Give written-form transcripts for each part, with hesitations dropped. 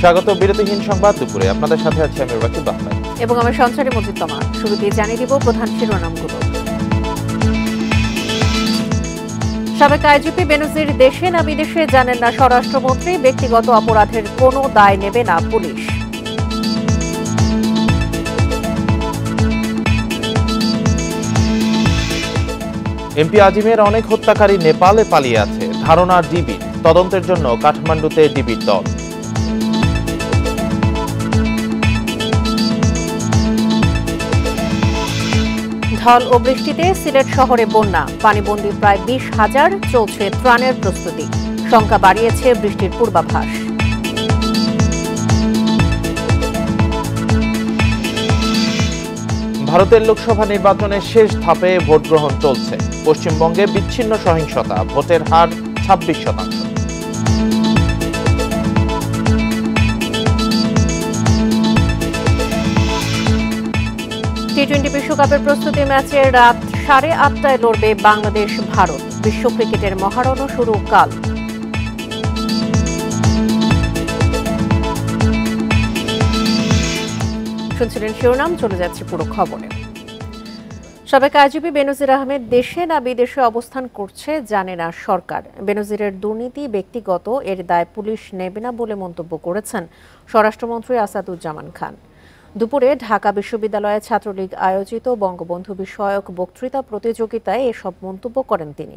স্বাগত বিরতিহীন সংবাদ দুপুরে। আপনাদের সাথে আছি আমি রাকিব আহমেদ এবং আমি সঞ্চারী মজিদ তমা। শুরুতে জানিয়ে দিব প্রধান শিরোনামগুলো। সাবেক আইজিপি বেনজির দেশে না বিদেশে জানেন না স্বরাষ্ট্রমন্ত্রী, ব্যক্তিগত অপরাধের কোনো দায় নেবে না পুলিশ। এমপি আজিমের অনেক হত্যাকারী নেপালে পালিয়ে আছে, ধারণা ডিবির। তদন্তের জন্য কাঠমান্ডুতে ডিবির দল। ঢল ও বৃষ্টিতে সিলেট শহরে বন্যা, পানিবন্দী প্রায় 20,000, চলছে ত্রাণের প্রস্তুতি। শঙ্কা বাড়িয়েছে বৃষ্টির পূর্বাভাস। ভারতের লোকসভা নির্বাচনের শেষ ধাপে ভোট গ্রহণ চলছে। পশ্চিমবঙ্গে বিচ্ছিন্ন সহিংসতা, ভোটের হার 26%। টি-20 বিশ্বকাপের প্রস্তুতি ম্যাচে রাত 8:30টায় লড়বে বাংলাদেশ ভারত। বিশ্ব ক্রিকেটের মহারণও শুরু কাল। শুনছিলেন শিরোনাম, চলে যাচ্ছে পুরো খবরে। সাবেক আইজিপি বেনজির আহমেদ দেশে না বিদেশে অবস্থান করছে জানে না সরকার। বেনজিরের দুর্নীতি ব্যক্তিগত, এর দায় পুলিশ নেবে না বলে মন্তব্য করেছেন স্বরাষ্ট্রমন্ত্রী আসাদুজ্জামান খান। দুপুরে ঢাকা বিশ্ববিদ্যালয়ে ছাত্রলীগ আয়োজিত বঙ্গবন্ধু বিষয়ক বক্তৃতা প্রতিযোগিতায় এসব মন্তব্য করেন তিনি।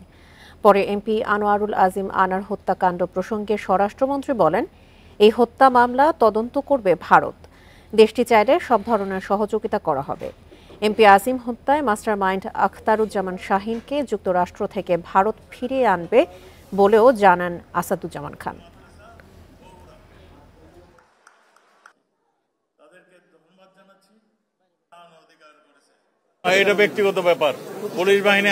পরে এমপি আনোয়ারুল আজিম আনার হত্যাকাণ্ড প্রসঙ্গে স্বরাষ্ট্রমন্ত্রী বলেন, এই হত্যা মামলা তদন্ত করবে ভারত। দেশটি চাইলে সব ধরনের সহযোগিতা করা হবে। এমপি আজিম হত্যায় মাস্টার মাইন্ড আখতারুজ্জামান শাহিনকে যুক্তরাষ্ট্র থেকে ভারত ফিরিয়ে আনবে বলেও জানান আসাদুজ্জামান খান। এটা ব্যক্তিগত ব্যাপার।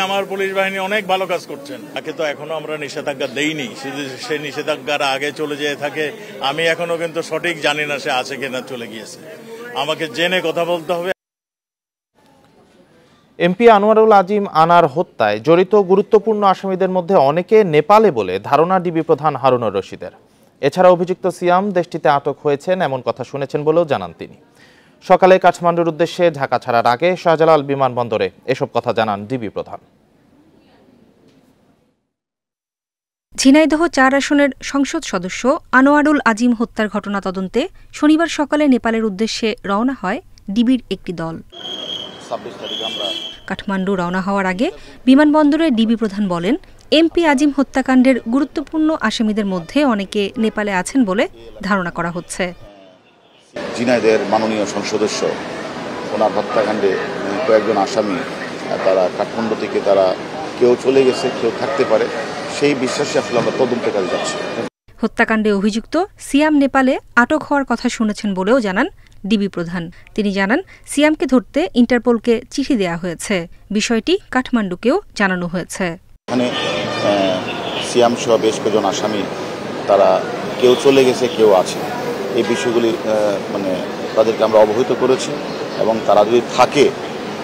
আমার পুলিশ বাহিনী অনেক ভালো কাজ করছেন। তাকে তো এখনো আমরা নিষেধাজ্ঞা দেইনি, শুধু সে নিষেধাজ্ঞার আগে চলে যেয়ে থাকে। আমি এখনো কিন্তু সঠিক জানি না সে আছে কিনা চলে গিয়েছে। আমাকে জেনে কথা বলতে হবে। এমপি আনোয়ারুল আজিম আনার হত্যায় জড়িত গুরুত্বপূর্ণ আসামিদের মধ্যে অনেকে নেপালে বলে ধারণা ডিবি প্রধান হারুনুর রশিদের। এছাড়া অভিযুক্ত সিয়াম দেশটিতে আটক হয়েছেন এমন কথা শুনেছেন বলেও জানান তিনি। সকালে কাঠমান্ডুর উদ্দেশ্যে ঢাকা ছাড়ার আগে শাহজালাল বিমানবন্দরে এসব কথা জানান ডিবি প্রধান। ঝিনাইদহ 4 আসনের সংসদ সদস্য আনোয়ারুল আজিম হত্যার ঘটনা তদন্তে শনিবার সকালে নেপালের উদ্দেশ্যে রওনা হয় ডিবির একটি দল। কাঠমান্ডু রওনা হওয়ার আগে বিমানবন্দরে ডিবি প্রধান বলেন, এমপি আজিম হত্যাকাণ্ডের গুরুত্বপূর্ণ আসামিদের মধ্যে অনেকে নেপালে আছেন বলে ধারণা করা হচ্ছে। ঝিনাইদের মাননীয় সংসদ সদস্য, ওনার হত্যাকাণ্ডে কয়েকজন আসামি, তারা কাঠমান্ডু থেকে তারা কেউ চলে গেছে, কেউ থাকতে পারে, সেই বিশ্বাসে আসলে আমরা তদন্তের কাজে যাচ্ছি। হত্যাকাণ্ডে অভিযুক্ত সিয়াম নেপালে আটক হওয়ার কথা শুনেছেন বলেও জানান ডিবি প্রধান। তিনি জানান, সিয়ামকে ধরতে ইন্টারপোলকে চিঠি দেওয়া হয়েছে, বিষয়টি কাঠমান্ডুকেও জানানো হয়েছে। এখানে সিয়াম সহ বেশ কয়েকজন আসামি, তারা কেউ চলে গেছে, কেউ আছে, এই বিষয়গুলি তাদেরকে আমরা অবহিত করেছি এবং তারা যদি থাকে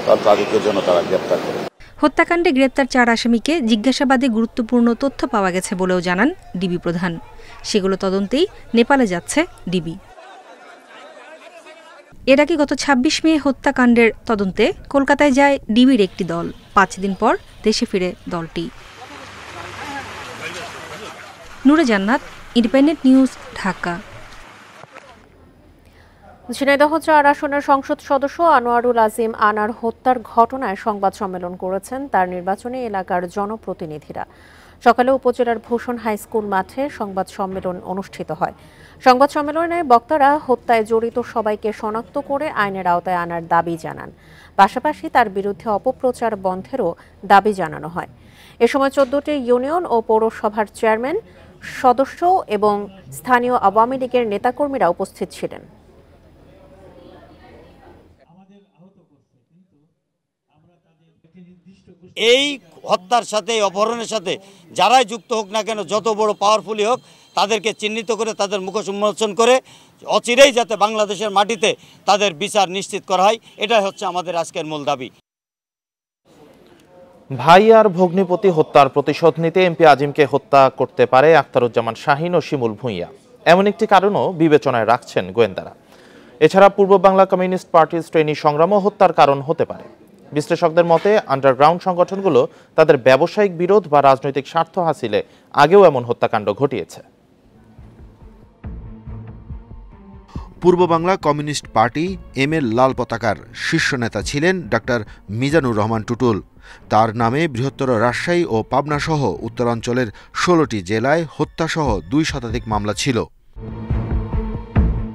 তাহলে তাদেরকে যেন তারা গ্রেপ্তার করে। হত্যাকাণ্ডে গ্রেপ্তার 4 আসামিকে জিজ্ঞাসাবাদে গুরুত্বপূর্ণ তথ্য পাওয়া গেছে বলেও জানান ডিবি প্রধান। সেগুলো তদন্তেই নেপালে যাচ্ছে ডিবি। এর আগে গত 26 মে হত্যাকাণ্ডের তদন্তে কলকাতায় যায় ডিবির একটি দল। 5 দিন পর দেশে ফিরে দলটি। নূরে জান্নাত, ইন্ডিপেন্ডেন্ট নিউজ, ঢাকা। ঝিনাইদহ 4 আসনের সংসদ সদস্য আনোয়ারুল আজিম আনার হত্যার ঘটনায় সংবাদ সম্মেলন করেছেন তার নির্বাচনী এলাকার জনপ্রতিনিধিরা। সকালে উপজেলার ভূষণ হাই স্কুল মাঠে সংবাদ সম্মেলন অনুষ্ঠিত হয়। সংবাদ সম্মেলনে বক্তারা হত্যায় জড়িত সবাইকে শনাক্ত করে আইনের আওতায় আনার দাবি জানান। পাশাপাশি তার বিরুদ্ধে অপপ্রচার বন্ধেরও দাবি জানানো হয়। এ সময় 14টি ইউনিয়ন ও পৌরসভার চেয়ারম্যান, সদস্য এবং স্থানীয় আওয়ামী লীগের নেতাকর্মীরা উপস্থিত ছিলেন। এই হত্যার সাথে, অপহরণের সাথে যারাই যুক্ত হোক না কেন, যত বড় পাওয়ারফুলই হোক, তাদেরকে চিহ্নিত করে তাদের মুখ উন্মোচন করে অচিরেই যাতে বাংলাদেশের মাটিতে তাদের বিচার নিশ্চিত করা হয়, এটাই হচ্ছে আমাদের আজকের মূল দাবি। ভাই আর ভগ্নিপতি হত্যার প্রতিশোধ নিতে এমপি আজিমকে হত্যা করতে পারে আখতারুজ্জামান শাহিন ও শিমুল ভূঁইয়া। এমন একটি কারণও বিবেচনায় রাখছেন গোয়েন্দারা। এছাড়া পূর্ব বাংলা কমিউনিস্ট পার্টির শ্রেণী সংগ্রামও হত্যার কারণ হতে পারে। বিশ্লেষকদের মতে আন্ডারগ্রাউন্ড সংগঠনগুলো তাদের ব্যবসায়িক বিরোধ বা রাজনৈতিক স্বার্থ হাসিলে আগেও এমন হত্যাকাণ্ড ঘটিয়েছে। পূর্ব বাংলা কমিউনিস্ট পার্টি এম এর লাল পতাকার শীর্ষ নেতা ছিলেন ডাক্তার মিজানুর রহমান টুটুল। তার নামে বৃহত্তর রাজশাহী ও পাবনা সহ উত্তরাঞ্চলের ১৬টি জেলায় হত্যাসহ ২ শতাধিক মামলা ছিল।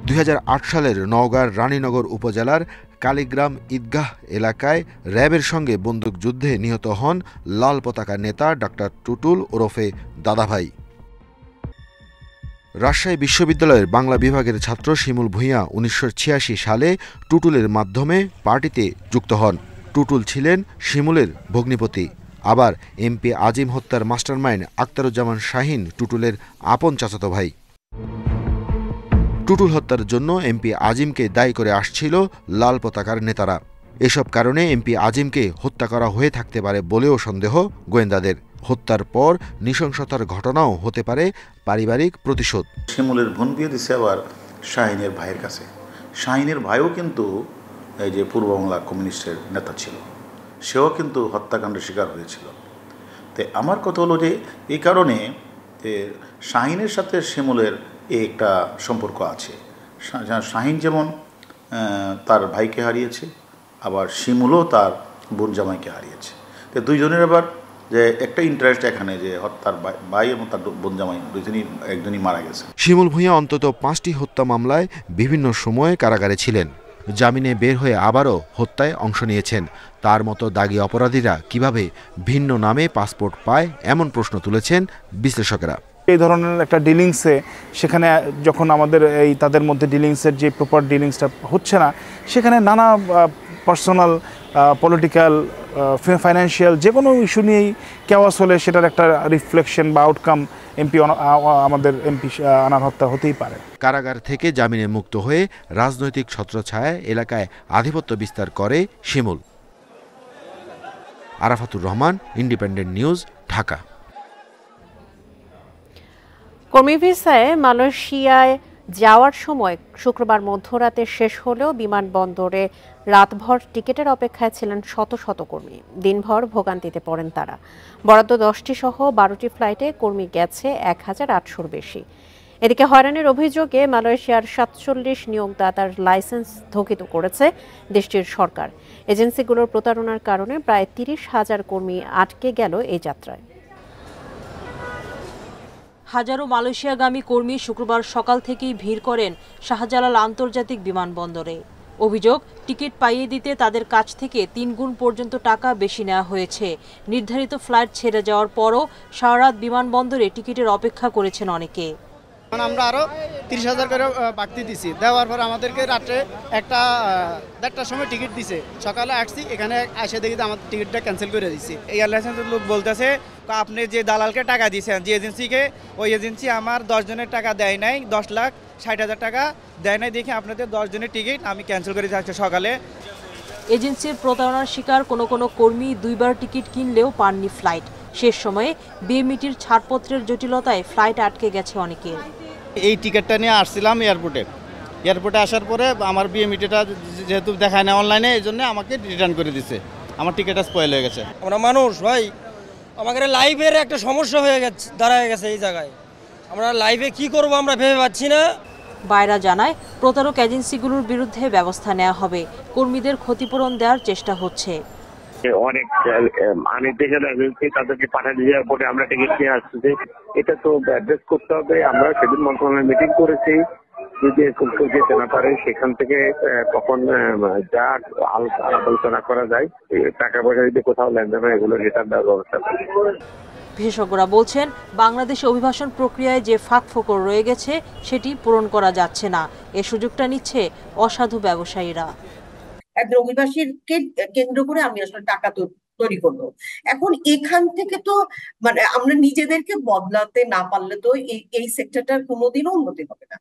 ২০০৮ সালের নওগাঁর রানীনগর উপজেলার কালীগ্রাম ঈদগাহ এলাকায় র্যাবের সঙ্গে বন্দুকযুদ্ধে নিহত হন লাল পতাকা নেতা ডাক্তার টুটুল ওরফে দাদাভাই। রাজশাহী বিশ্ববিদ্যালয়ের বাংলা বিভাগের ছাত্র শিমুল ভূঁইয়া ১৯৮৬ সালে টুটুলের মাধ্যমে পার্টিতে যুক্ত হন। টুটুল ছিলেন শিমুলের ভগ্নিপতি। আবার এমপি আজিম হত্যার মাস্টারমাইন্ড আখতারুজ্জামান শাহীন টুটুলের আপন চাচাতো ভাই। টুটুল হত্যার জন্য এমপি আজিমকে দায়ী করে আসছিল লাল পতাকার নেতারা। এসব কারণে এমপি আজিমকে হত্যা করা হয়ে থাকতে পারে বলেও সন্দেহ গোয়েন্দাদের। হত্যার পর নৃশংসতার ঘটনাও হতে পারে পারিবারিক প্রতিশোধ। শিমুলের বোন বিয়ে দিচ্ছে আবার শাহীনের ভাইয়ের কাছে। শাহীনের ভাইও কিন্তু এই যে পূর্ব বাংলা কমিউনিস্টের নেতা ছিল, সেও কিন্তু হত্যাকাণ্ডের শিকার হয়েছিল। তো আমার কথা হলো যে এই কারণে শাহীনের সাথে শিমুলের একটা সম্পর্ক আছে। শাহীন যেমন তার ভাইকে হারিয়েছে, আবার শিমুলও তার বোন জামাইকে হারিয়েছে। তো দুইজনের আবার যে একটা ইন্টারেস্ট এখানে যে হত্যার ভাই এবং তার বোন জামাই একজনই মারা গেছে। শিমুল ভূঁইয়া অন্তত 5টি হত্যা মামলায় বিভিন্ন সময়ে কারাগারে ছিলেন। জামিনে বের হয়ে আবারও হত্যায় অংশ নিয়েছেন। তার মতো দাগী অপরাধীরা কিভাবে ভিন্ন নামে পাসপোর্ট পায় এমন প্রশ্ন তুলেছেন বিশ্লেষকেরা। এই ধরনের একটা ডিলিংসে সেখানে যখন আমাদের এই তাদের মধ্যে ডিলিংসের যে প্রপার ডিলিংসটা হচ্ছে না, সেখানে নানা পার্সোনাল, পলিটিক্যাল, ফাইন্যান্সিয়াল যে কোনো ইস্যু নিয়েই কেওয়াস হলে সেটার একটা রিফ্লেকশন বা আউটকাম আমাদের এমপি আনার হত্যা হতেই পারে। কারাগার থেকে জামিনে মুক্ত হয়ে রাজনৈতিক ছত্রছায়ায় এলাকায় আধিপত্য বিস্তার করে শিমুল। Arafatur Rahman, independent news, Dhaka. কর্মী ভিসায় মালয়েশিয়ায় যাওয়ার সময় শুক্রবার মধ্যরাতে শেষ হলেও বিমানবন্দরে রাতভর টিকিটের অপেক্ষায় ছিলেন শত শত কর্মী। দিনভর ভোগান্তিতে পড়েন তারা। বরাদ্দ 10টি সহ 12টি ফ্লাইটে কর্মী গেছে 1800-র বেশি। এদিকে হয়রানির অভিযোগে মালয়েশিয়ার 47 নিয়োগদাতার লাইসেন্স স্থগিত করেছে দেশটির সরকার। এজেন্সিগুলোর প্রতারণার কারণে প্রায় 30,000 কর্মী আটকে গেল এই যাত্রায়। হাজারো মালয়েশিয়াগামী কর্মী শুক্রবার সকাল থেকেই ভিড় করেন শাহজালাল আন্তর্জাতিক বিমানবন্দরে। অভিযোগ, টিকিট পাইয়ে দিতে তাদের কাছ থেকে 3 গুণ পর্যন্ত টাকা বেশি নেওয়া হয়েছে। নির্ধারিত ফ্লাইট ছেড়ে যাওয়ার পরও সারারাত বিমানবন্দরে টিকিটের অপেক্ষা করেছেন অনেকে। আমরা আরো 30,000 করে বাড়তি দিছি। দেওয়ার পর আমাদেরকে রাত্রে 1টার সময় টিকিট দিছে। সকালে আসছি, এখানে এসে দেখি আমার টিকিটটা ক্যান্সেল করে দিচ্ছি। এয়ারলাইন্সের লোক বলতেছে, আপনি যে দালালকে টাকা দিয়েছেন, যে এজেন্সিকে, ওই এজেন্সি আমার 10 জনের টাকা দেয় নাই, 10,60,000 টাকা দেয় নাই দেখে আপনাদের 10 জনের টিকিট আমি ক্যান্সেল করে যাচ্ছি সকালে। এজেন্সির প্রতারণার শিকার কোনো কর্মী 2বার টিকিট কিনলেও পাননি ফ্লাইট। শেষ সময়ে বিএমইটির ছাড়পত্রের জটিলতায় ফ্লাইট আটকে গেছে অনেকের। এই টিকিটটা নিয়ে আসছিলাম এয়ারপোর্টে আসার পরে আমার বিএমইটিটা যেহেতু দেখায় না অনলাইনে, এই জন্য আমাকে রিটার্ন করে দিছে। আমার টিকিটটা স্পয়েল হয়ে গেছে। আমরা মানুষ ভাই, আমাদের লাইফের একটা সমস্যা হয়ে গেছে, দাঁড়ায় গেছে এই জায়গায়। আমরা লাইফে কি করব আমরা ভেবে পাচ্ছি না। বাইরা জানায় প্রতারক এজেন্সিগুলোর বিরুদ্ধে ব্যবস্থা নেওয়া হবে। কর্মীদের ক্ষতিপূরণ দেওয়ার চেষ্টা হচ্ছে। অনেক আনএথিক্যাল এজেন্সি তাদেরকে পাঠিয়ে দেওয়ার পরে আমরা টিকিট নিয়ে আসতেছি। এটা তো অ্যাড্রেস করতে হবে। আমরা সেদিন মন্ত্রণালয়ে মিটিং করেছি, যদি এরকম কেউ যেতে না পারে সেখান থেকে তখন যা আলোচনা করা যায়, টাকা পয়সা যদি কোথাও লেনদেন হয় এগুলো রিটার্ন দেওয়ার ব্যবস্থা করে। বিশেষজ্ঞরা বলছেন, বাংলাদেশে অভিবাসন প্রক্রিয়ায় যে ফাঁকফোকর রয়ে গেছে সেটি পূরণ করা যাচ্ছে না। এ সুযোগটা নিচ্ছে অসাধু ব্যবসায়ীরা। একজন অভিবাসীকে কেন্দ্র করে আমি আসলে টাকা তৈরি করবো। এখন এখান থেকে তো মানে আমরা নিজেদেরকে বদলাতে না পারলে তো এই সেক্টরটার কোনোদিনও উন্নতি হবে না।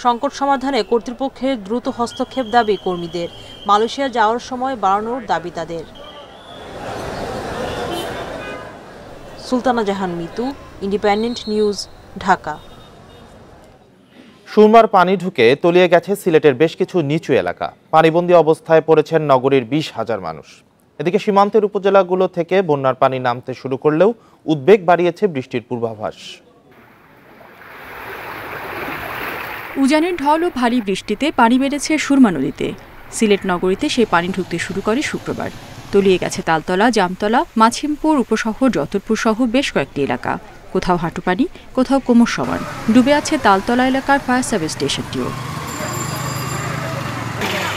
সংকট সমাধানে কর্তৃপক্ষের দ্রুত হস্তক্ষেপ দাবি কর্মীদের। মালয়েশিয়া যাওয়ার সময় বাড়ানোর দাবি তাদের। সুলতানা জাহান মিতু, ইন্ডিপেন্ডেন্ট নিউজ, ঢাকা। সুরমার পানি ঢুকে তলিয়ে গেছে সিলেটের বেশ কিছু নিচু এলাকা। পানিবন্দী অবস্থায় পড়েছেন নগরীর 20,000 মানুষ। এদিকে সীমান্তের উপজেলাগুলো থেকে বন্যার পানি নামতে শুরু করলেও উদ্বেগ বাড়িয়েছে বৃষ্টির পূর্বাভাস। উজানের ঢল ও ভারী বৃষ্টিতে পানি বেড়েছে সুরমা নদীতে। সিলেট নগরীতে সেই পানি ঢুকতে শুরু করে শুক্রবার। তলিয়ে গেছে তালতলা, জামতলা, মাছিমপুর উপশহর, যতরপুর সহ বেশ কয়েকটি এলাকা। কোথাও হাঁটু পানি, কোথাও কোমর সমান। ডুবে আছে তালতলা এলাকার ফায়ার সার্ভিস স্টেশনটিও।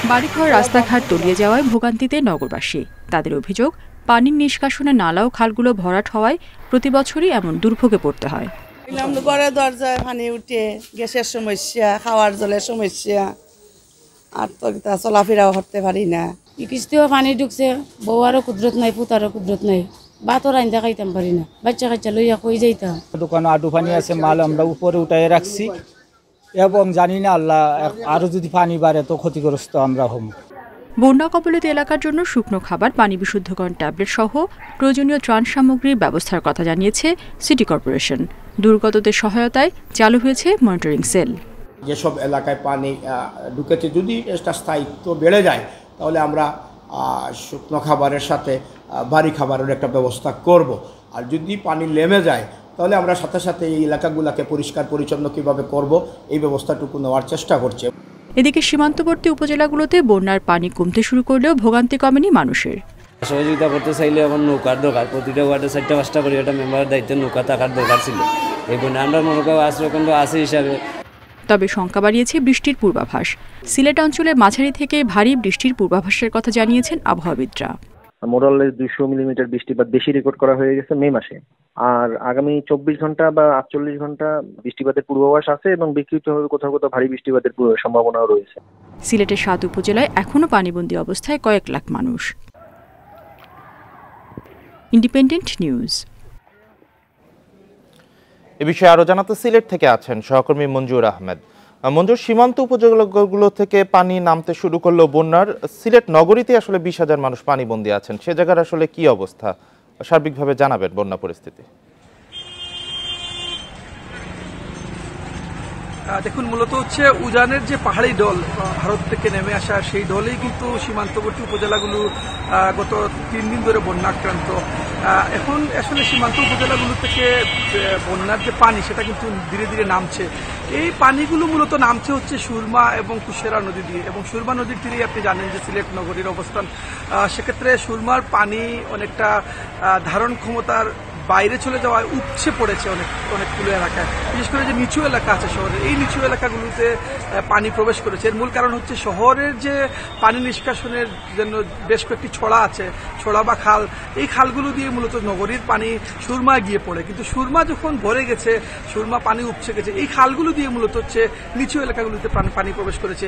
বাড়িঘর, রাস্তাঘাট তলিয়ে যাওয়ায় ভোগান্তিতে নগরবাসী। তাদের অভিযোগ, পানির নিষ্কাশনে নালা ও খালগুলো ভরাট হওয়ায় প্রতি বছরই এমন দুর্ভোগে পড়তে হয়। ঘরে দরজায় পানি উঠে, গ্যাসের সমস্যা, খাওয়ার জলের সমস্যা, আর তো চলাফেরাও করতে পারি না। কিস্তিও পানি ঢুকছে, বউয়ারও কুদরত নাই, পুতারও কুদরত নাই, ভাতও রাইন্দা খাইতাম পারি না, বাচ্চা কাচ্চা লইয়া কই যাইতাম। দোকানে আটু পানি আছে, মাল আমরা উপরে উঠাই রাখছি এবং জানি না আল্লাহ আরো যদি পানি বাড়ে তো ক্ষতিগ্রস্ত আমরা হব। বন্যা কবলিত এলাকার জন্য শুকনো খাবার, পানি বিশুদ্ধকরণ ট্যাবলেট সহ প্রয়োজনীয় ত্রাণ সামগ্রীর ব্যবস্থার কথা জানিয়েছে সিটি কর্পোরেশন। দুর্গতদের সহায়তায় চালু হয়েছে মনিটরিং সেল। যেসব এলাকায় পানি ঢুকেছে, যদি এটা স্থায়িত্ব বেড়ে যায় তাহলে আমরা শুকনো খাবারের সাথে ভারী খাবারের একটা ব্যবস্থা করব। আর যদি পানি নেমে যায় তাহলে আমরা সাথে সাথে এই এলাকাগুলোকে পরিষ্কার পরিচ্ছন্ন কীভাবে করব এই ব্যবস্থাটুকু নেওয়ার চেষ্টা করছে। এদিকে সীমান্তবর্তী উপজেলাগুলোতে বন্যার পানি কমতে শুরু করলেও ভোগান্তি কমেনি মানুষের। সহযোগিতা করতে চাইলে এখন নৌকার দরকার, প্রতিটা ওয়ার্ডে 4-5টা করে এটা মেম্বারের দায়িত্বে নৌকা থাকার দরকার ছিল। এই বন্যা আমরা মনে করি আশ্রয়কেন্দ্র আছে হিসাবে। তবে শঙ্কা বাড়িয়েছে বৃষ্টির পূর্বাভাস। সিলেট অঞ্চলে মাঝারি থেকে ভারী বৃষ্টির পূর্বাভাসের কথা জানিয়েছেন আবহাওয়াবিদরা। মোরালে 200 মিলিমিটার বৃষ্টিপাত বেশি রেকর্ড করা হয়ে গেছে মে মাসে। আর আগামী 24 ঘন্টা বা 48 ঘন্টা বৃষ্টিপাতের পূর্বাভাস আছে এবং বিক্ষিপ্তভাবে কোথাও কোথাও ভারী বৃষ্টিপাতের সম্ভাবনাও রয়েছে। সিলেটের 7 উপজেলায় এখনও পানিবন্দী অবস্থায় কয়েক লাখ মানুষ। Independent news. এ বিষয়ে আরো জানাতে সিলেট থেকে আছেন সহকর্মী মঞ্জুর আহমেদ। মঞ্জুর, সীমান্ত উপজেলাগুলো থেকে পানি নামতে শুরু করলো বন্যার। সিলেট নগরীতে আসলে 20,000 মানুষ পানিবন্দী আছেন, সে জায়গার আসলে কি অবস্থা সার্বিকভাবে জানাবেন বন্যা পরিস্থিতি? দেখুন, মূলত হচ্ছে উজানের যে পাহাড়ি ঢল ভারত থেকে নেমে আসা, সেই ঢলেই কিন্তু সীমান্তবর্তী উপজেলাগুলো গত 3 দিন ধরে বন্যাক্রান্ত। এখন আসলে সীমান্ত উপজেলাগুলো থেকে বন্যার যে পানি সেটা কিন্তু ধীরে ধীরে নামছে। এই পানিগুলো মূলত নামছে হচ্ছে সুরমা এবং কুশেরা নদী দিয়ে, এবং সুরমা নদীর তীরেই আপনি জানেন যে সিলেট নগরীর অবস্থান। সেক্ষেত্রে সুরমার পানি অনেকটা ধারণ ক্ষমতার বাইরে চলে যাওয়ায় উপচে পড়েছে অনেকগুলো এলাকায়, বিশেষ করে যে নিচু এলাকা আছে শহরের, এই নিচু এলাকাগুলোতে পানি প্রবেশ করেছে। এর মূল কারণ হচ্ছে শহরের যে পানি নিষ্কাশনের জন্য বেশ কয়েকটি ছড়া আছে, ছড়া বা খাল, এই খালগুলো দিয়ে মূলত নগরীর পানি সুরমা গিয়ে পড়ে। কিন্তু সুরমা যখন ভরে গেছে, সুরমা পানি উপচে গেছে, এই খালগুলো দিয়ে মূলত হচ্ছে নিচু এলাকাগুলোতে পানি প্রবেশ করেছে।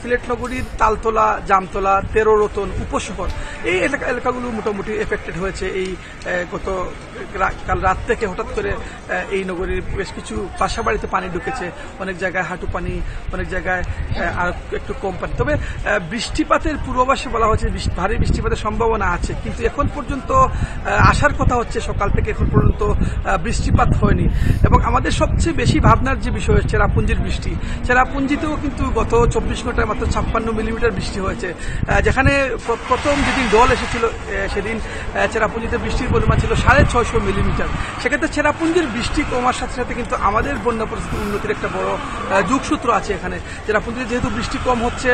সিলেট নগরীর তালতলা, জামতলা, 13 রতন উপশহর, এই এলাকাগুলো মোটামুটি এফেক্টেড হয়েছে। এই কাল রাত থেকে হঠাৎ করে এই নগরীর বেশ কিছু বাসা বাড়িতে পানি ঢুকেছে, অনেক জায়গায় হাঁটু পানি, অনেক জায়গায় আর একটু কম পানি। তবে বৃষ্টিপাতের পূর্বাভাসে বলা হয়েছে ভারী বৃষ্টিপাতের সম্ভাবনা আছে, কিন্তু এখন পর্যন্ত আসার কথা হচ্ছে সকাল থেকে এখন পর্যন্ত বৃষ্টিপাত হয়নি। এবং আমাদের সবচেয়ে বেশি ভাবনার যে বিষয় হচ্ছে চেরাপুঞ্জির বৃষ্টি। চেরাপুঞ্জিতেও কিন্তু গত 24 ঘন্টায় মাত্র 56 মিলিমিটার বৃষ্টি হয়েছে, যেখানে প্রথম যেদিন ঢল এসেছিল সেদিন চেরাপুঞ্জিতে বৃষ্টির পরিমাণ ছিল 650 মিলিমিটার। সেক্ষেত্রে চেরাপুঞ্জির বৃষ্টি কমার সাথে সাথে কিন্তু আমাদের বন্যা পরিস্থিতি উন্নতির একটা বড় যোগসূত্র আছে এখানে। চেরাপুঞ্জিতে যেহেতু বৃষ্টি কম হচ্ছে,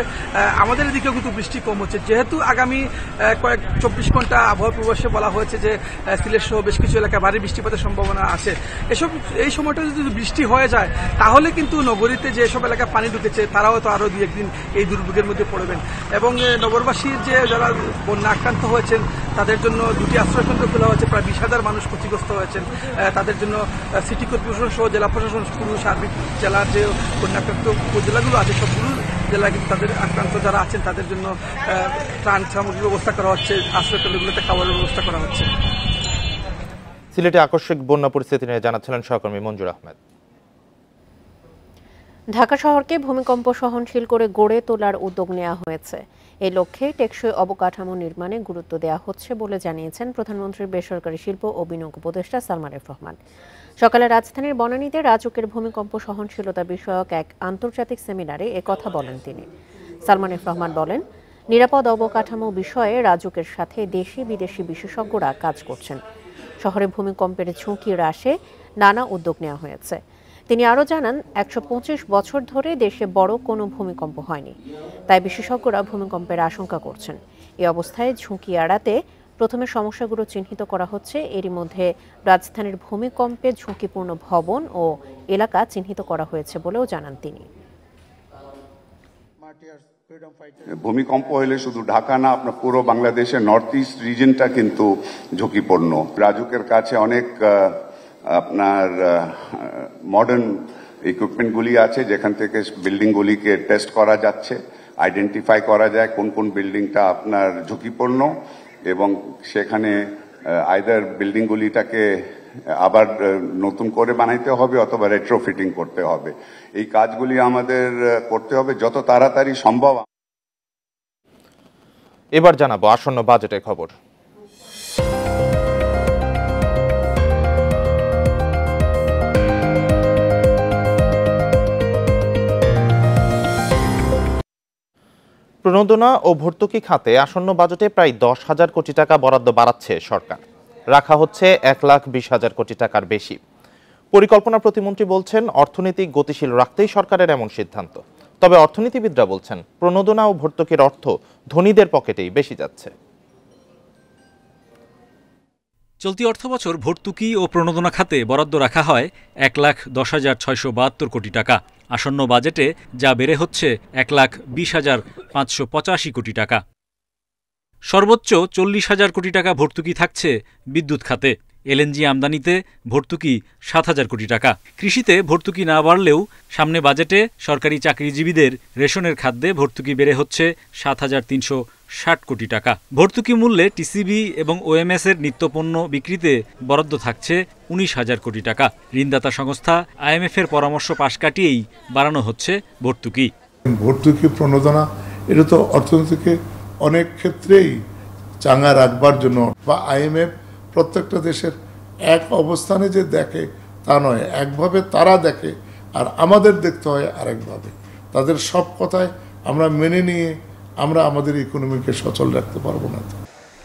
আমাদের এদিকেও কিন্তু বৃষ্টি কম হচ্ছে। যেহেতু আগামী 24 ঘন্টা আবহাওয়া পূর্বাভাসে বলা হয়েছে যে সিলেট সহ বেশ কিছু এলাকায় ভারী বৃষ্টিপাতের সম্ভাবনা আছে, এই সময়টা যদি বৃষ্টি হয়ে যায় তাহলে কিন্তু নগরীতে যেসব এলাকায় পানি ঢুকেছে তারা হয়তো আরও 2-1 দিন এই দুর্ভোগের মধ্যে পড়বেন। এবং নগরবাসীর যে যারা বন্যা আক্রান্ত হয়েছেন তাদের জন্য 2টি আশ্রয়কেন্দ্র খোলা হয়েছে, প্রায় 20,000 মানুষ ক্ষতিগ্রস্ত হয়েছেন। তাদের জন্য সিটি কর্পোরেশন সহ জেলা প্রশাসন পুরো সার্বিক জেলার যে বন্যাক্রান্ত উপজেলাগুলো আছে সবগুলো জেলায় কিন্তু তাদের আক্রান্ত যারা আছেন তাদের জন্য ত্রাণ সামগ্রীর ব্যবস্থা করা হচ্ছে, আশ্রয়কেন্দ্রগুলোতে খাবারের ব্যবস্থা করা হচ্ছে। সিলেটে আকস্মিক বন্যা পরিস্থিতি নিয়ে জানাচ্ছিলেন সহকর্মী মঞ্জুর আহমেদ। ঢাকা শহরকে ভূমিকম্প সহনশীল করে গড়ে তোলার উদ্যোগ নেওয়া হয়েছে। এই লক্ষ্যে টেকসই অবকাঠামো নির্মাণে গুরুত্ব দেওয়া হচ্ছে বলে জানিয়েছেন প্রধানমন্ত্রীর বেসরকারি শিল্প ও বিনিয়োগ উপদেষ্টা সালমান এফ রহমান। সকালে রাজধানীর বনানীতে রাজুকের ভূমিকম্প সহনশীলতা বিষয়ক এক আন্তর্জাতিক সেমিনারে একথা বলেন তিনি। সালমান এফ রহমান বলেন, নিরাপদ অবকাঠামো বিষয়ে রাজুকের সাথে দেশি বিদেশি বিশেষজ্ঞরা কাজ করছেন। শহরে ভূমিকম্পের ঝুঁকি হ্রাসে নানা উদ্যোগ নেওয়া হয়েছে। তিনি আরও জানান, ১২৫ বছর ধরে দেশে বড় কোনো ভূমিকম্প হয়নি, তাই বিশেষজ্ঞরা ভূমিকম্পের আশঙ্কা করছেন। এই অবস্থায় ঝুঁকি এড়াতে প্রথমে সমস্যাগুলো চিহ্নিত করা হচ্ছে। এরই মধ্যে রাজধানীর ভূমিকম্পে ঝুঁকিপূর্ণ ভবন ও এলাকা চিহ্নিত করা হয়েছে বলেও জানান তিনি। ভূমিকম্প হলে শুধু ঢাকা না, আপনার পুরো বাংলাদেশের নর্থ ইস্ট রিজনটা কিন্তু ঝুঁকিপূর্ণ। রাজুকের কাছে অনেক আপনার মডার্ন ইকুইপমেন্টগুলি আছে, যেখান থেকে বিল্ডিংগুলিকে টেস্ট করা যাচ্ছে, আইডেন্টিফাই করা যায় কোন কোন বিল্ডিংটা আপনার ঝুঁকিপূর্ণ, এবং সেখানে আইদার বিল্ডিংগুলিটাকে আবার নতুন করে বানাইতে হবে অথবা রেট্রোফিটিং করতে হবে। এই কাজগুলি আমাদের করতে হবে যত তাড়াতাড়ি সম্ভব। এবার জানাবো আসন্ন বাজেটের খবর। প্রণোদনা ও ভর্তুকি খাতে আসন্ন বাজেটে প্রায় 10,000 কোটি টাকা বরাদ্দ বাড়াচ্ছে সরকার। রাখা হচ্ছে 1,20,000 কোটি টাকার বেশি। পরিকল্পনা প্রতিমন্ত্রী বলছেন, অর্থনীতি গতিশীল রাখতেই সরকারের এমন সিদ্ধান্ত। তবে অর্থনীতিবিদরা বলছেন, প্রণোদনা ও ভর্তুকির অর্থ ধনীদের পকেটেই বেশি যাচ্ছে। চলতি অর্থবছর ভর্তুকি ও প্রণোদনা খাতে বরাদ্দ রাখা হয় 1,10,672 কোটি টাকা। আসন্ন বাজেটে যা বেড়ে হচ্ছে 1,20,585 কোটি টাকা। সর্বোচ্চ 40,000 কোটি টাকা ভর্তুকি থাকছে বিদ্যুৎ খাতে। এলএনজি আমদানিতে ভর্তুকি 7,000 কোটি টাকা। কৃষিতে ভর্তুকি না বাড়লেও সামনে বাজেটে সরকারি চাকরিজীবীদের রেশনের খাদ্যে ভর্তুকি বেড়ে হচ্ছে 7,360 কোটি টাকা। ভর্তুকি মূল্যে টিসিবি এবং ওএমএস এর নিত্যপণ্য বিক্রিতে বরাদ্দ থাকছে 19,000 কোটি টাকা। ঋণদাতা সংস্থা আইএমএফ এর পরামর্শ পাশ কাটিয়েই বাড়ানো হচ্ছে ভর্তুকি। ভর্তুকি প্রণোদনা এটা তো অর্থনীতিকে অনেক ক্ষেত্রেই চাঙ্গা রাখবার জন্য, বা আইএমএফ প্রত্যেকটা দেশের এক অবস্থানে যে দেখে তা নয়, একভাবে তারা দেখে আর আমাদের দেখতে হয় আরেকভাবে। তাদের সব কথায় আমরা মেনে নিয়ে আমরা আমাদের ইকোনমিকে সচল রাখতে পারবো না।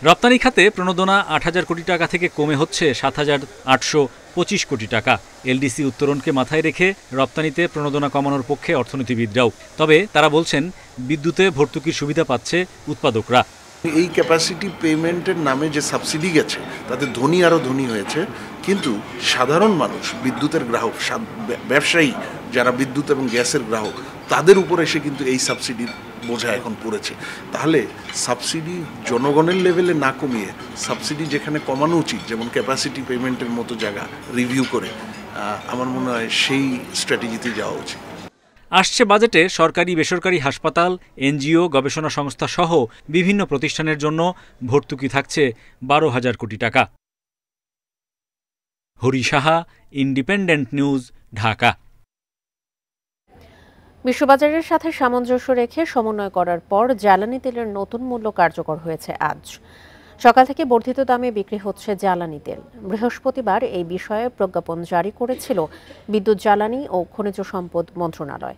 রপ্তানি খাতে প্রণোদনা 8,000 কোটি টাকা থেকে কমে হচ্ছে 7,825 কোটি টাকা। এলডিসি উত্তরণকে মাথায় রেখে রপ্তানিতে প্রণোদনা কমানোর পক্ষে অর্থনীতিবিদরাও। তবে তারা বলছেন, বিদ্যুতে ভর্তুকির সুবিধা পাচ্ছে উৎপাদকরা। এই ক্যাপাসিটি পেমেন্টের নামে যে সাবসিডি গেছে তাতে ধনী আরও ধনী হয়েছে, কিন্তু সাধারণ মানুষ, বিদ্যুতের গ্রাহক, ব্যবসায়ী যারা বিদ্যুৎ এবং গ্যাসের গ্রাহক, তাদের উপর এসে কিন্তু এই সাবসিডির বোঝা এখন পড়েছে। তাহলে সাবসিডি জনগণের লেভেলে না কমিয়ে সাবসিডি যেখানে কমানো উচিত, যেমন ক্যাপাসিটি পেমেন্টের মতো জায়গা রিভিউ করে, আমার মনে হয় সেই স্ট্র্যাটেজিতে যাওয়া উচিত। আসছে বাজেটে সরকারি বেসরকারি হাসপাতাল, এনজিও, গবেষণা সংস্থা সহ বিভিন্ন প্রতিষ্ঠানের জন্য ভর্তুকি থাকছে 12,000 কোটি টাকা। Hari Saha, independent news, Dhaka. বিশ্ববাজারের সাথে সামঞ্জস্য রেখে সমন্বয় করার পর জ্বালানি তেলের নতুন মূল্য কার্যকর হয়েছে আজ। সকাল থেকে বর্ধিত দামে বিক্রি হচ্ছে জ্বালানি তেল। বৃহস্পতিবার এই বিষয়ে প্রজ্ঞাপন জারি করেছিল বিদ্যুৎ, জ্বালানি ও খনিজ সম্পদ মন্ত্রণালয়।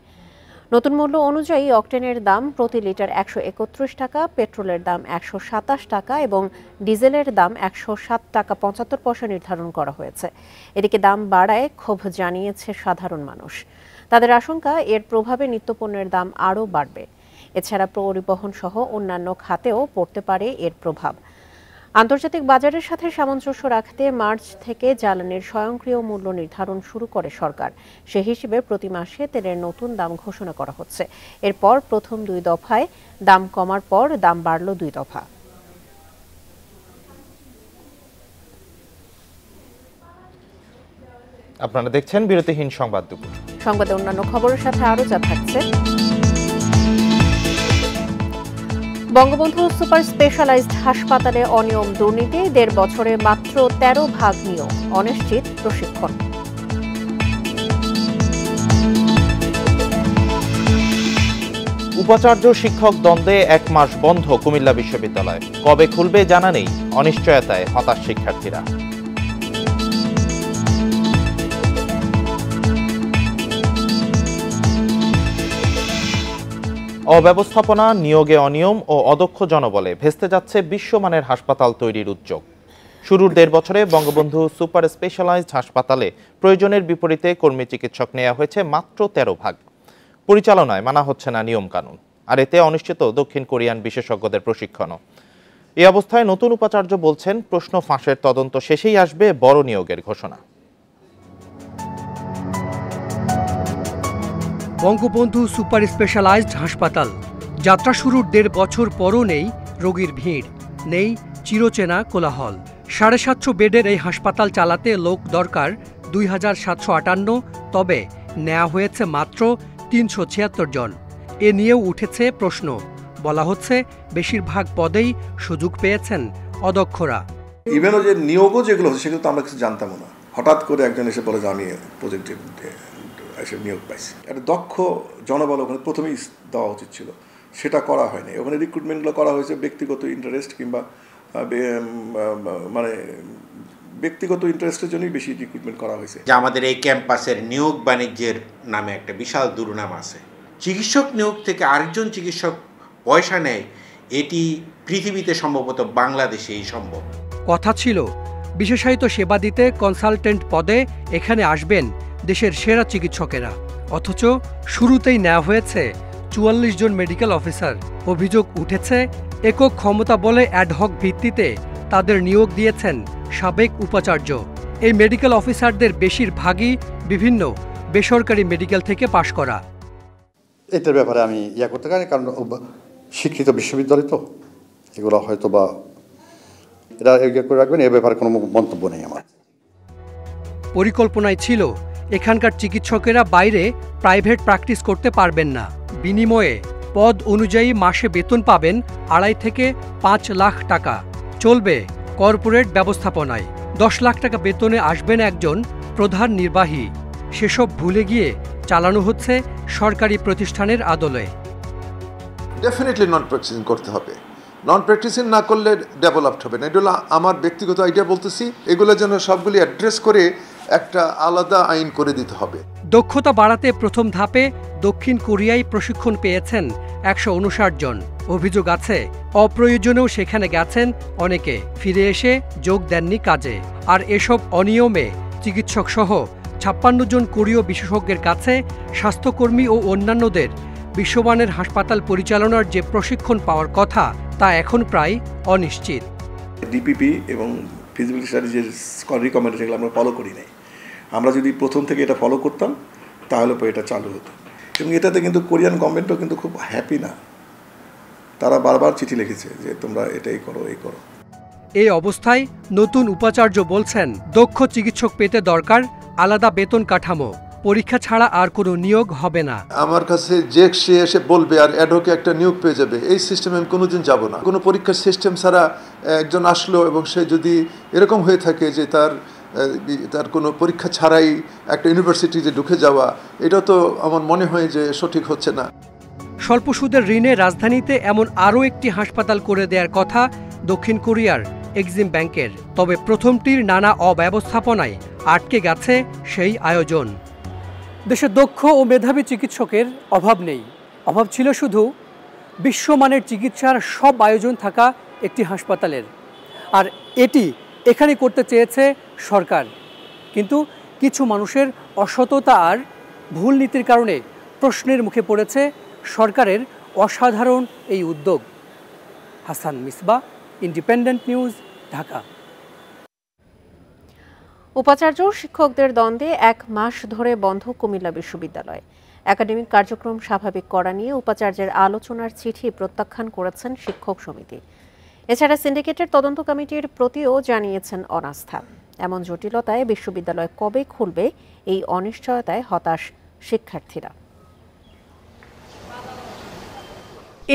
নতুন মূল্য অনুযায়ী অকটেনের দাম প্রতি লিটার 131 টাকা, পেট্রোলের দাম 127 টাকা এবং ডিজেলের দাম 107 টাকা 75 পয়সা নির্ধারণ করা হয়েছে। এদিকে দাম বাড়ায় ক্ষোভ জানিয়েছে সাধারণ মানুষ। তাদের আশঙ্কা, এর প্রভাবে নিত্যপণ্যের দাম আরও বাড়বে। এছাড়া পরিবহন সহ অন্যান্য খাতেও পড়তে পারে এর প্রভাব। আন্তর্জাতিক বাজারের সাথে সামঞ্জস্য রাখতে মার্চ থেকে জ্বালানির স্বয়ংক্রিয় মূল্য নির্ধারণ শুরু করে সরকার। সে হিসেবে প্রতি মাসে তেলের নতুন দাম ঘোষণা করা হচ্ছে। এরপর প্রথম 2 দফায় দাম কমার পর দাম বাড়ল 2 দফা। আপনারা দেখছেন বিরতিহীন সংবাদ দুপুর। সংবাদে অন্যান্য খবরের সাথে আরও যা থাকছে। বঙ্গবন্ধু সুপার স্পেশালাইজড হাসপাতালে অনিয়ম, দুর্নীতি, 1.5 বছরে মাত্র 13 ভাগ নিয়োগ, অনিশ্চিত প্রশিক্ষণ। উপাচার্য শিক্ষক দ্বন্দ্বে 1 মাস বন্ধ কুমিল্লা বিশ্ববিদ্যালয়, কবে খুলবে জানা নেই, অনিশ্চয়তায় হতাশ শিক্ষার্থীরা। অব্যবস্থাপনা, নিয়োগে অনিয়ম ও অদক্ষ জনবলে ভেস্তে যাচ্ছে বিশ্বমানের হাসপাতাল তৈরির উদ্যোগ। শুরুর 1.5 বছরে বঙ্গবন্ধু সুপার স্পেশালাইজড হাসপাতালে প্রয়োজনের বিপরীতে কর্মী চিকিৎসক নেওয়া হয়েছে মাত্র 13 ভাগ। পরিচালনায় মানা হচ্ছে না নিয়ম কানুন, আর এতে অনিশ্চিত দক্ষিণ কোরিয়ান বিশেষজ্ঞদের প্রশিক্ষণও। এই অবস্থায় নতুন উপাচার্য বলছেন, প্রশ্ন ফাঁসের তদন্ত শেষেই আসবে বড় নিয়োগের ঘোষণা। বঙ্গবন্ধু সুপার স্পেশালাইজড হাসপাতাল যাত্রা শুরুর 1.5 বছর পরও নেই রোগীর ভিড়, নেই চিরচেনা কোলাহল। 750 বেডের এই হাসপাতাল চালাতে লোক দরকার 2758, তবে নেওয়া হয়েছে মাত্র 376 জন। এ নিয়েও উঠেছে প্রশ্ন। বলা হচ্ছে বেশিরভাগ পদেই সুযোগ পেয়েছেন অদক্ষরা। ইভেনও যে নিয়োগও যেগুলো হচ্ছে সেগুলো তো আমরা কিছু জানতাম না। হঠাৎ করে একজন এসে বলে যে আমি প্রজেক্টে এসে নিয়োগ পাইছি। একটা দক্ষ জনবল ওখানে প্রথমেই দেওয়া উচিত ছিল, সেটা করা হয়নি। ওখানে রিক্রুটমেন্টগুলো করা হয়েছে ব্যক্তিগত ইন্টারেস্ট কিংবা মানে ব্যক্তিগত ইন্টারেস্টের জন্যই বেশি রিক্রুটমেন্ট করা হয়েছে। যে আমাদের এই ক্যাম্পাসের নিয়োগ বাণিজ্যের নামে একটা বিশাল দুর্নাম আছে। চিকিৎসক নিয়োগ থেকে আরেকজন চিকিৎসক পয়সা নেয়, এটি পৃথিবীতে সম্ভবত বাংলাদেশেই সম্ভব। কথা ছিল বিশেষায়িত সেবা দিতে কনসালটেন্ট পদে এখানে আসবেন দেশের সেরা চিকিৎসকেরা, অথচ শুরুতেই নেওয়া হয়েছে 44 জন মেডিকেল অফিসার। অভিযোগ উঠেছে একক ক্ষমতা বলে অ্যাডহক ভিত্তিতে তাদের নিয়োগ দিয়েছেন সাবেক উপাচার্য। এই মেডিকেল অফিসারদের বেশিরভাগই বিভিন্ন বেসরকারি মেডিকেল থেকে পাশ করা। এটার ব্যাপারে আমি করতে পারি, কারণ শিক্ষিত বিশ্ববিদ্যালয় তো এগুলো হয়তো বা এটা করে রাখবেন, এ ব্যাপারে কোনো মন্তব্য নেই আমার। পরিকল্পনায় ছিল এখানকার চিকিৎসকেরা বাইরে প্রাইভেট প্র্যাকটিস করতে পারবেন না, বিনিময়ে পদ অনুযায়ী মাসে বেতন পাবেন 2.5 থেকে 5 লাখ টাকা। চলবে কর্পোরেট ব্যবস্থাপনায়। 10 লাখ টাকা বেতনে আসবেন একজন প্রধান নির্বাহী। সেসব ভুলে গিয়ে চালানো হচ্ছে সরকারি প্রতিষ্ঠানের আদলে। ডেফিনেটলি নন প্র্যাকটিসিং করতে হবে। নন প্র্যাকটিসিং না করলে ডেভেলপড হবে না। এগুলো আমার ব্যক্তিগত আইডিয়া বলতেছি, এগুলো যেন সবগুলি অ্যাড্রেস করে একটা আলাদা আইন করে দিতে হবে। দক্ষতা বাড়াতে প্রথম ধাপে দক্ষিণ কোরিয়ায় প্রশিক্ষণ পেয়েছেন 159 জন। অভিযোগ আছে অপ্রয়োজনেও সেখানে গেছেন অনেকে, ফিরে এসে যোগ দেননি কাজে। আর এসব অনিয়মে চিকিৎসক সহ 56 জন কোরীয় বিশেষজ্ঞের কাছে স্বাস্থ্যকর্মী ও অন্যান্যদের বিশ্বমানের হাসপাতাল পরিচালনার যে প্রশিক্ষণ পাওয়ার কথা তা এখন প্রায় অনিশ্চিত। ডিপিপি এবং ফিজিবিলিটি স্টাডি যে রিকমেন্ডেশন সেগুলো আমরা ফলো করি নাই। আমরা যদি প্রথম থেকে এটা ফলো করতাম তাহলে এটা চালু হতো। এবং এটাতে কিন্তু কোরিয়ান গভর্নমেন্টও কিন্তু খুব হ্যাপি না। তারা বারবার চিঠি লিখেছে যে তোমরা এটাই করো, এই করো। এই অবস্থায় নতুন উপাচার্য বলছেন, দক্ষ চিকিৎসক পেতে দরকার আলাদা বেতন কাঠামো, পরীক্ষা ছাড়া আর কোনো নিয়োগ হবে না। আমার কাছে যে সে এসে বলবে আর অ্যাডহকে একটা নিয়োগ পেয়ে যাবে, এই সিস্টেমে আমি কোনোদিন যাব না। কোনো পরীক্ষার সিস্টেম ছাড়া একজন আসলো এবং সে যদি এরকম হয়ে থাকে যে তার কোনো পরীক্ষা ছাড়াই একটা ইউনিভার্সিটিতে ঢুকে যাওয়া, এটা তো আমার মনে হয় যে সঠিক হচ্ছে না। স্বল্প সুদের ঋণে রাজধানীতে এমন আরও একটি হাসপাতাল করে দেওয়ার কথা দক্ষিণ কোরিয়ার এক্সিম ব্যাংকের। তবে প্রথমটির নানা অব্যবস্থাপনায় আটকে গেছে সেই আয়োজন। দেশে দক্ষ ও মেধাবী চিকিৎসকের অভাব নেই, অভাব ছিল শুধু বিশ্বমানের চিকিৎসার সব আয়োজন থাকা একটি হাসপাতালের। আর এটি এখানে করতে চেয়েছে সরকার, কিন্তু কিছু মানুষের অসততা আর ভুল নীতির কারণে প্রশ্নের মুখে পড়েছে সরকারের অসাধারণ এই উদ্যোগ। Hasan Misbah, independent news, Dhaka. উপাচার্য শিক্ষকদের দ্বন্দ্বে 1 মাস ধরে বন্ধ কুমিল্লা বিশ্ববিদ্যালয়। একাডেমিক কার্যক্রম স্বাভাবিক করা নিয়ে উপাচার্যের আলোচনার চিঠি প্রত্যাখ্যান করেছেন শিক্ষক সমিতি। এছাড়া সিন্ডিকেটের তদন্ত কমিটির প্রতিও জানিয়েছেন অনাস্থা। এমন জটিলতায় বিশ্ববিদ্যালয় কবে খুলবে, এই অনিশ্চয়তায় হতাশ শিক্ষার্থীরা।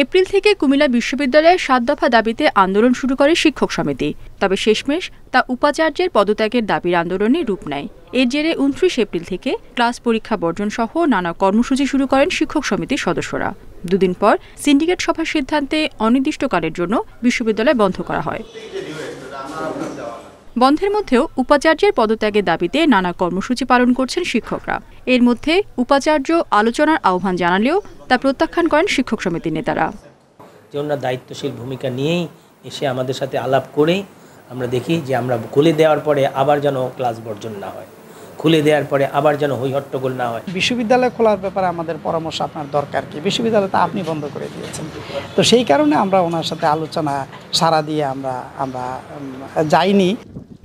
এপ্রিল থেকে কুমিল্লা বিশ্ববিদ্যালয়ের 7 দফা দাবিতে আন্দোলন শুরু করে শিক্ষক সমিতি। তবে শেষমেশ তা উপাচার্যের পদত্যাগের দাবির আন্দোলনে রূপ নেয়। এর জেরে 29 এপ্রিল থেকে ক্লাস পরীক্ষা বর্জন সহ নানা কর্মসূচি শুরু করেন শিক্ষক সমিতির সদস্যরা। দুদিন পর সিন্ডিকেট সভার সিদ্ধান্তে অনির্দিষ্টকালের জন্য বিশ্ববিদ্যালয় বন্ধ করা হয়। বন্ধের মধ্যেও উপাচার্যের পদত্যাগের দাবিতে নানা কর্মসূচি পালন করছেন শিক্ষকরা। এর মধ্যে উপাচার্য আলোচনার আহ্বান জানালেও তা প্রত্যাখ্যান করেন শিক্ষক সমিতির নেতারা। যে ওনারা দায়িত্বশীল ভূমিকা নিয়েই এসে আমাদের সাথে আলাপ করেই আমরা দেখি যে আমরা খুলে দেওয়ার পরে আবার যেন ক্লাস বর্জন না হয়, খুলে দেওয়ার পরে আবার যেন হইহট্টগোল না হয়। বিশ্ববিদ্যালয় খোলার ব্যাপারে আমাদের পরামর্শ আপনার দরকার কি, বিশ্ববিদ্যালয় তো আপনি বন্ধ করে দিয়েছেন। তো সেই কারণে আমরা ওনার সাথে আলোচনা সারা দিয়ে আমরা যাইনি।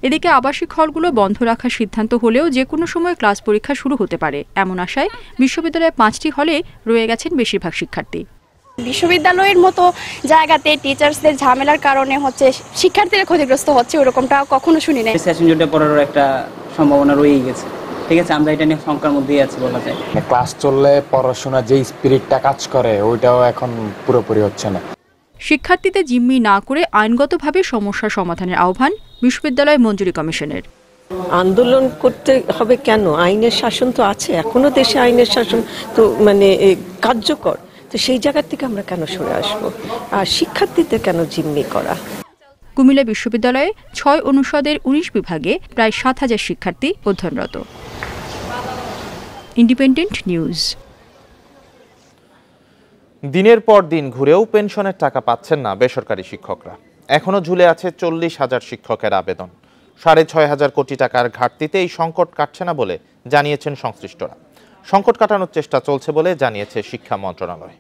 এদিকে আবাসিক হলগুলো বন্ধ রাখার সিদ্ধান্ত হলেও যে কোনো সময় ক্লাস পরীক্ষা শুরু হতে পারে এমন আশায় বিশ্ববিদ্যালয়ের 5টি হলে রয়ে গেছেন বেশিরভাগ শিক্ষার্থী। বিশ্ববিদ্যালয়ের মতো জায়গাতে টিচার্সদের ঝামেলার কারণে হচ্ছে শিক্ষার্থীরা ক্ষতিগ্রস্ত হচ্ছে, ওরকমটা কখনো শুনি নাই। সেশন জটে পড়ার একটা সম্ভাবনা রয়েই গেছে। ঠিক আছে, আমরা এটা নিয়ে শঙ্কার মধ্যেই আছি বলা যায়। ক্লাস চললে পড়াশোনা যে স্পিরিটটা কাজ করে ওইটাও এখন পুরোপুরি হচ্ছে না। শিক্ষার্থীদের জিম্মি না করে আইনগতভাবে সমস্যা সমাধানের আহ্বান বিশ্ববিদ্যালয় মঞ্জুরি কমিশনের। আন্দোলন করতে হবে কেন? আইনের শাসন তো আছে, এখনো দেশে আইনের শাসন তো কার্যকর। তো সেই জায়গা থেকে আমরা কেন সরে আসবো? আর শিক্ষার্থীদের কেন জিম্মি করা? কুমিল্লা বিশ্ববিদ্যালয়ে 6 অনুষদের 19 বিভাগে প্রায় 7,000 শিক্ষার্থী অধ্যয়নরত। Independent news. দিনের পর দিন ঘুরেও পেনশনের টাকা পাচ্ছেন না বেসরকারি শিক্ষকরা। এখনো ঝুলে আছে 40,000 শিক্ষকের আবেদন। 6,500 কোটি টাকার ঘাটতিতে এই সংকট কাটছে না বলে জানিয়েছেন সংশ্লিষ্টরা। সংকট কাটানোর চেষ্টা চলছে বলে জানিয়েছে শিক্ষা মন্ত্রণালয়।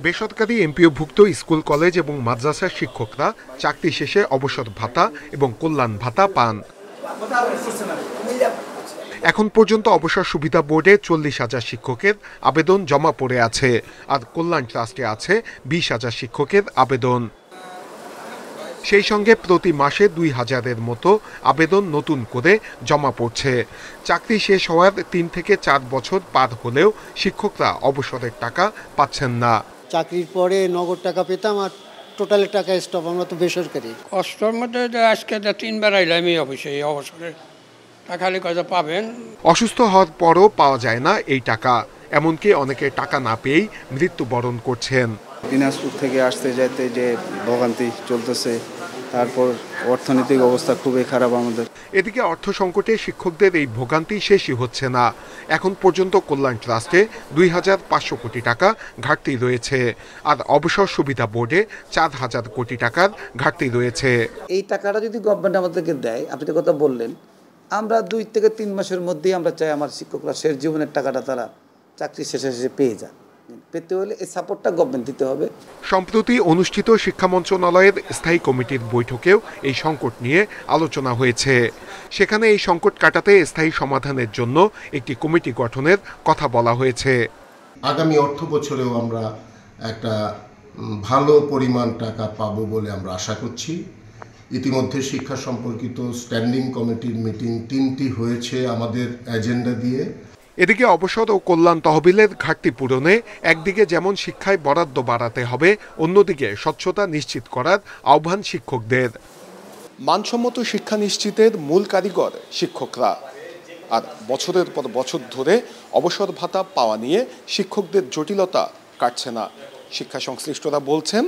বেসরকারি এমপিওভুক্ত স্কুল, কলেজ এবং মাদ্রাসার শিক্ষকরা চাকরি শেষে অবসর ভাতা এবং কল্যাণ ভাতা পান। এখন পর্যন্ত অবসর সুবিধা বোর্ডে 40,000 শিক্ষকের আবেদন জমা পড়ে আছে, আর কল্যাণ ট্রাস্টে আছে 20,000 শিক্ষকের আবেদন। সেই সঙ্গে প্রতি মাসে 2,000-এর মতো আবেদন নতুন করে জমা পড়ছে। চাকরি শেষ হওয়ার 3 থেকে 4 বছর পার হলেও শিক্ষকরা অবসরের টাকা পাচ্ছেন না। চাকরির পরে নগদ টাকা পেতাম, আর টোটাল টাকা স্টপ। আমরা তো বেসরকারি। কষ্টর মধ্যে আজকে 3বার আইলাম এই অফিসে, এই অবসরে টাকা কথা পাবেন। অসুস্থ হওয়ার পরও পাওয়া যায় না এই টাকা, এমনকি অনেকে টাকা না পেয়েই মৃত্যুবরণ করছেন। দিনাজপুর থেকে আসতে যেতে যে ভোগান্তি চলতেছে, তারপর অর্থনৈতিক অবস্থা খুবই খারাপ আমাদের। এদিকে অর্থ সংকটে শিক্ষকদের এই ভোগান্তি শেষই হচ্ছে না। এখন পর্যন্ত কল্যাণ ট্রাস্টে 2,500 কোটি টাকা ঘাটতি রয়েছে, আর অবসর সুবিধা বোর্ডে 4,000 কোটি টাকার ঘাটতি রয়েছে। এই টাকাটা যদি গভর্নমেন্ট আমাদেরকে দেয়, আপনি তো কথা বললেন, আমরা 2 থেকে 3 মাসের মধ্যেই আমরা চাই আমার শিক্ষকরা শেষ জীবনের টাকাটা তারা চাকরি শেষে পেয়ে যান। পেতে হলে এই সাপোর্টটা গভর্নমেন্ট দিতে হবে। সম্প্রতি অনুষ্ঠিত শিক্ষা মন্ত্রণালয়ের স্থায়ী কমিটির বৈঠকেও এই সংকট নিয়ে আলোচনা হয়েছে। সেখানে এই সংকট কাটাতে স্থায়ী সমাধানের জন্য একটি কমিটি গঠনের কথা বলা হয়েছে। আগামী অর্থ বছরেও আমরা একটা ভালো পরিমাণ টাকা পাবো বলে আমরা আশা করছি। ইতিমধ্যে শিক্ষা সম্পর্কিত স্ট্যান্ডিং কমিটির মিটিং 3টি হয়েছে আমাদের এজেন্ডা দিয়ে। এদিকে অবসর ও কল্যাণ তহবিলের ঘাটতি পূরণে একদিকে যেমন শিক্ষায় বরাদ্দ বাড়াতে হবে, অন্যদিকে স্বচ্ছতা নিশ্চিত করার আহ্বান শিক্ষকদের। মানসম্মত শিক্ষা নিশ্চিতের মূল কারিগর শিক্ষকরা, আর বছরের পর বছর ধরে অবসর ভাতা পাওয়া নিয়ে শিক্ষকদের জটিলতা কাটছে না। শিক্ষা সংশ্লিষ্টরা বলছেন,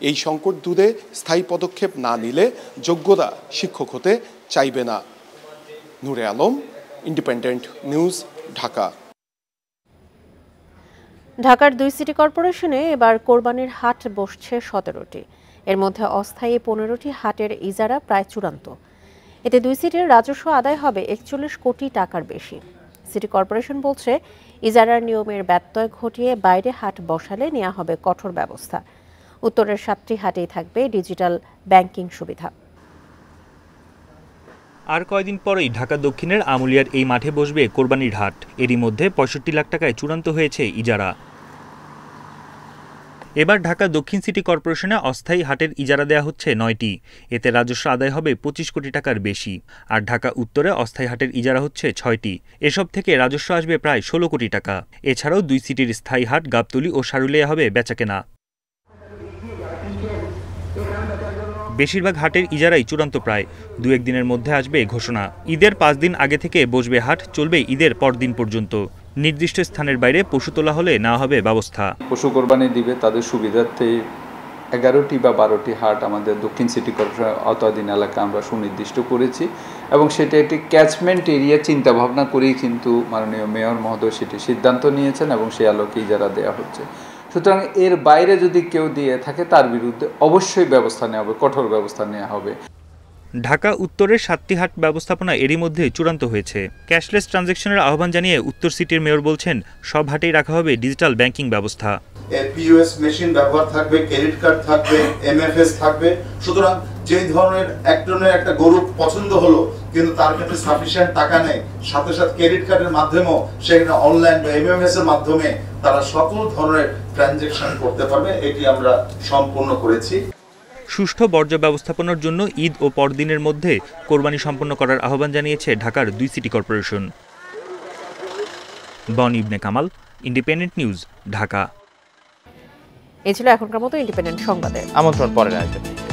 এই সংকট দূরে স্থায়ী পদক্ষেপ না নিলে যোগ্যরা শিক্ষক হতে চাইবে না। নূরে আলম, ইন্ডিপেন্ডেন্ট নিউজ, ঢাকা। ঢাকার 2 সিটি কর্পোরেশনে এবার কোরবানির হাট বসছে 17টি। এর মধ্যে অস্থায়ী 15টি হাটের ইজারা প্রায় চূড়ান্ত। এতে 2 সিটির রাজস্ব আদায় হবে 41 কোটি টাকার বেশি। সিটি কর্পোরেশন বলছে, ইজারার নিয়মের ব্যত্যয় ঘটিয়ে বাইরে হাট বসালে নেওয়া হবে কঠোর ব্যবস্থা। উত্তরের 7টি হাটেই থাকবে ডিজিটাল ব্যাংকিং সুবিধা। আর কয়দিন পরেই ঢাকা দক্ষিণের আমুলিয়ার এই মাঠে বসবে কোরবানির হাট। এরই মধ্যে 65 লাখ টাকায় চূড়ান্ত হয়েছে ইজারা। এবার ঢাকা দক্ষিণ সিটি কর্পোরেশনে অস্থায়ী হাটের ইজারা দেওয়া হচ্ছে 9টি। এতে রাজস্ব আদায় হবে 25 কোটি টাকার বেশি। আর ঢাকা উত্তরে অস্থায়ী হাটের ইজারা হচ্ছে 6টি। এসব থেকে রাজস্ব আসবে প্রায় 16 কোটি টাকা। এছাড়াও 2 সিটির স্থায়ী হাট গাবতলী ও সারুলিয়া হবে বেচাকেনা। বেশিরভাগ হাটের ইজারাই চূড়ান্ত, প্রায় 2-1 দিনের মধ্যে আসবে ঘোষণা। ঈদের 5 দিন আগে থেকে বসবে হাট, চলবে ঈদের পরদিন পর্যন্ত। নির্দিষ্ট স্থানের বাইরে পশু তোলা হলে নেওয়া হবে ব্যবস্থা। পশু কোরবানি দিবে তাদের সুবিধার্থে 11টি বা 12টি হাট আমাদের দক্ষিণ সিটি কর্পোরেশন আওতাধীন এলাকা আমরা সুনির্দিষ্ট করেছি এবং সেটা একটি ক্যাচমেন্ট এরিয়া চিন্তা ভাবনা করেই কিন্তু মাননীয় মেয়র মহোদয় সেটি সিদ্ধান্ত নিয়েছেন এবং সেই আলোকেই যারা দেওয়া হচ্ছে। সুতরাং এর বাইরে যদি কেউ দিয়ে থাকে তার বিরুদ্ধে অবশ্যই ব্যবস্থা নেওয়া হবে, কঠোর ব্যবস্থা নেওয়া হবে। ঢাকা উত্তরের 7টি হাট ব্যবস্থাপনা এরই মধ্যে চূড়ান্ত হয়েছে। ক্যাশলেস ট্রানজ্যাকশনের আহ্বান জানিয়ে উত্তর সিটির মেয়র বলছেন, সব হাটেই রাখা হবে ডিজিটাল ব্যাংকিং ব্যবস্থা। পিওএস মেশিন ব্যবহার থাকবে, ক্রেডিট কার্ড থাকবে, এমএফএস থাকবে। সুতরাং যে ধরনের একজনের একটা গরু পছন্দ হলো কিন্তু তার কাছে সাফিসিয়েন্ট টাকা নেই, সাথে সাথে ক্রেডিট কার্ডের মাধ্যমেও সেখানে অনলাইন বা এমএমএস এর মাধ্যমে তারা সকল ধরনের ট্রানজ্যাকশন করতে পারবে। এটি আমরা সম্পূর্ণ করেছি। সুষ্ঠু বর্জ্য ব্যবস্থাপনার জন্য ঈদ ও পরদিনের মধ্যে কোরবানি সম্পন্ন করার আহ্বান জানিয়েছে ঢাকার 2 সিটি কর্পোরেশন। বন ইবনে কামাল, ইন্ডিপেন্ডেন্ট নিউজ, ঢাকা। এই ছিল এখনকার মতো ইন্ডিপেন্ডেন্ট সংবাদে। আমন্ত্রণ পরের আয়োজনে।